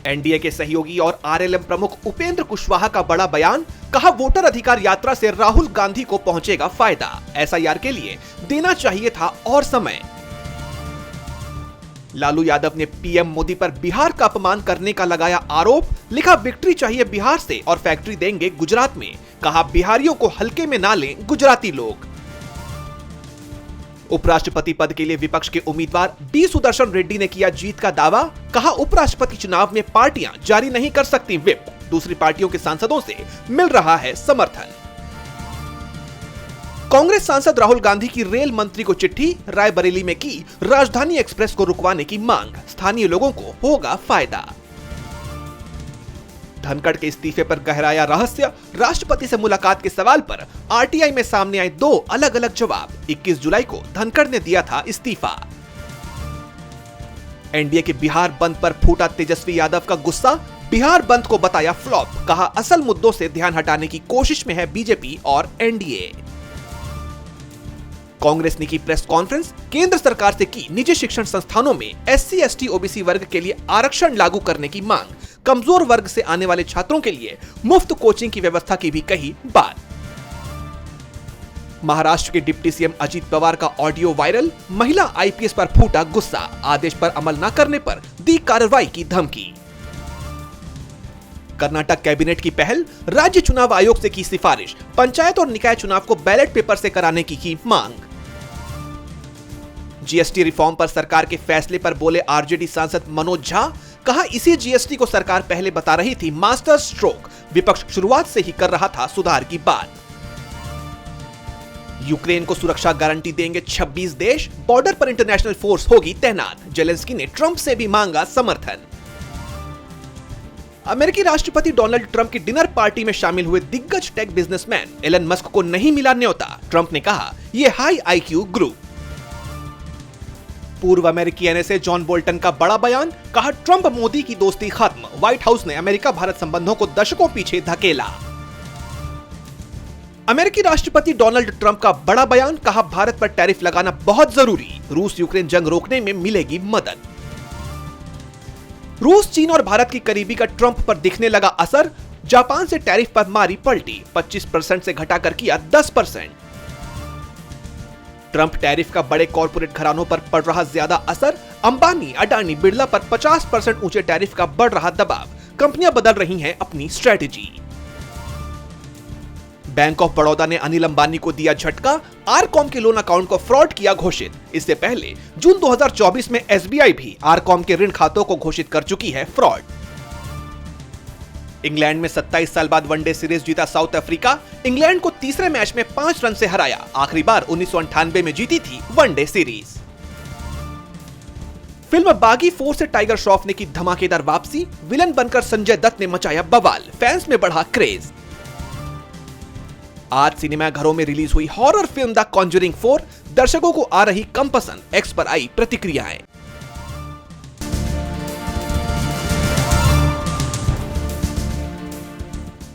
NDA के सहयोगी और आरएलएम प्रमुख उपेंद्र कुशवाहा का बड़ा बयान, कहा वोटर अधिकार यात्रा से राहुल गांधी को पहुंचेगा फायदा, एसआईआर के लिए देना चाहिए था और समय। लालू यादव ने पीएम मोदी पर बिहार का अपमान करने का लगाया आरोप, लिखा विक्ट्री चाहिए बिहार से और फैक्ट्री देंगे गुजरात में, कहा बिहारियों को हल्के में ना लें गुजराती लोग। उपराष्ट्रपति पद के लिए विपक्ष के उम्मीदवार बी सुदर्शन रेड्डी ने किया जीत का दावा, कहा उपराष्ट्रपति चुनाव में पार्टियां जारी नहीं कर सकती व्हिप, दूसरी पार्टियों के सांसदों से मिल रहा है समर्थन। कांग्रेस सांसद राहुल गांधी की रेल मंत्री को चिट्ठी, रायबरेली में की राजधानी एक्सप्रेस को रुकवाने की मांग, स्थानीय लोगों को होगा फायदा। धनखड़ के इस्तीफे पर गहराया रहस्य, राष्ट्रपति से मुलाकात के सवाल पर आरटीआई में सामने आए दो अलग अलग जवाब। 21 जुलाई को धनखड़ ने दिया था इस्तीफा। एनडीए के बिहार बंद पर फूटा तेजस्वी यादव का गुस्सा, बिहार बंद को बताया फ्लॉप, कहा असल मुद्दों से ध्यान हटाने की कोशिश में है बीजेपी और एनडीए। कांग्रेस ने की प्रेस कॉन्फ्रेंस, केंद्र सरकार से की निजी शिक्षण संस्थानों में एससी, एसटी, ओबीसी वर्ग के लिए आरक्षण लागू करने की मांग, कमजोर वर्ग से आने वाले छात्रों के लिए मुफ्त कोचिंग की व्यवस्था की भी कही बात। महाराष्ट्र के डिप्टी सीएम अजित पवार का ऑडियो वायरल, महिला आईपीएस पर फूटा गुस्सा, आदेश पर अमल न करने पर दी कार्रवाई की धमकी। कर्नाटक कैबिनेट की पहल, राज्य चुनाव आयोग से की सिफारिश, पंचायत और निकाय चुनाव को बैलेट पेपर से कराने की मांग। जीएसटी रिफॉर्म पर सरकार के फैसले पर बोले आरजेडी सांसद मनोज झा, कहा इसी जीएसटी को सरकार पहले बता रही थी मास्टर स्ट्रोक, विपक्ष शुरुआत से ही कर रहा था सुधार की बात। यूक्रेन को सुरक्षा गारंटी देंगे 26 देश, बॉर्डर पर इंटरनेशनल फोर्स होगी तैनात, जेलेंस्की ने ट्रंप से भी मांगा समर्थन। अमेरिकी राष्ट्रपति डोनाल्ड ट्रंप की डिनर पार्टी में शामिल हुए दिग्गज टेक बिजनेसमैन एलन मस्क को नहीं मिला न्योता, ट्रंप ने कहा यह हाई आईक्यू ग्रुप। पूर्व अमेरिकी एनएसए जॉन बोल्टन का बड़ा बयान, कहा ट्रंप मोदी की दोस्ती खत्म, व्हाइट हाउस ने अमेरिका भारत संबंधों को दशकों पीछे धकेला। अमेरिकी राष्ट्रपति डोनाल्ड ट्रंप का बड़ा बयान, कहा भारत पर टैरिफ लगाना बहुत जरूरी, रूस यूक्रेन जंग रोकने में मिलेगी मदद। रूस, चीन और भारत की करीबी का ट्रंप पर दिखने लगा असर, जापान से टैरिफ पर मारी पलटी, 25% से घटाकर किया 10%। ट्रंप टैरिफ का बड़े कॉर्पोरेट घरानों पर पड़ रहा ज्यादा असर, अंबानी, अडानी, बिरला पर 50% ऊंचे टैरिफ का बढ़ रहा दबाव, कंपनियां बदल रही हैं अपनी स्ट्रेटेजी। बैंक ऑफ बड़ौदा ने अनिल अंबानी को दिया झटका, आरकॉम के लोन अकाउंट को फ्रॉड किया घोषित। इससे पहले जून 2024 में एसबीआई भी आरकॉम के ऋण खातों को घोषित कर चुकी है फ्रॉड। इंग्लैंड में 27 साल बाद वनडे सीरीज जीता साउथ अफ्रीका, इंग्लैंड को तीसरे मैच में 5 रन से हराया, आखिरी बार 1998 में जीती थी वनडे सीरीज। फिल्म बागी 4 से टाइगर श्रॉफ ने की धमाकेदार वापसी, विलन बनकर संजय दत्त ने मचाया बवाल, फैंस में बढ़ा क्रेज। आज सिनेमाघरों में रिलीज हुई हॉरर फिल्म द कॉन्जरिंग 4, दर्शकों को आ रही कम पसंद, एक्स पर आई प्रतिक्रियाएं।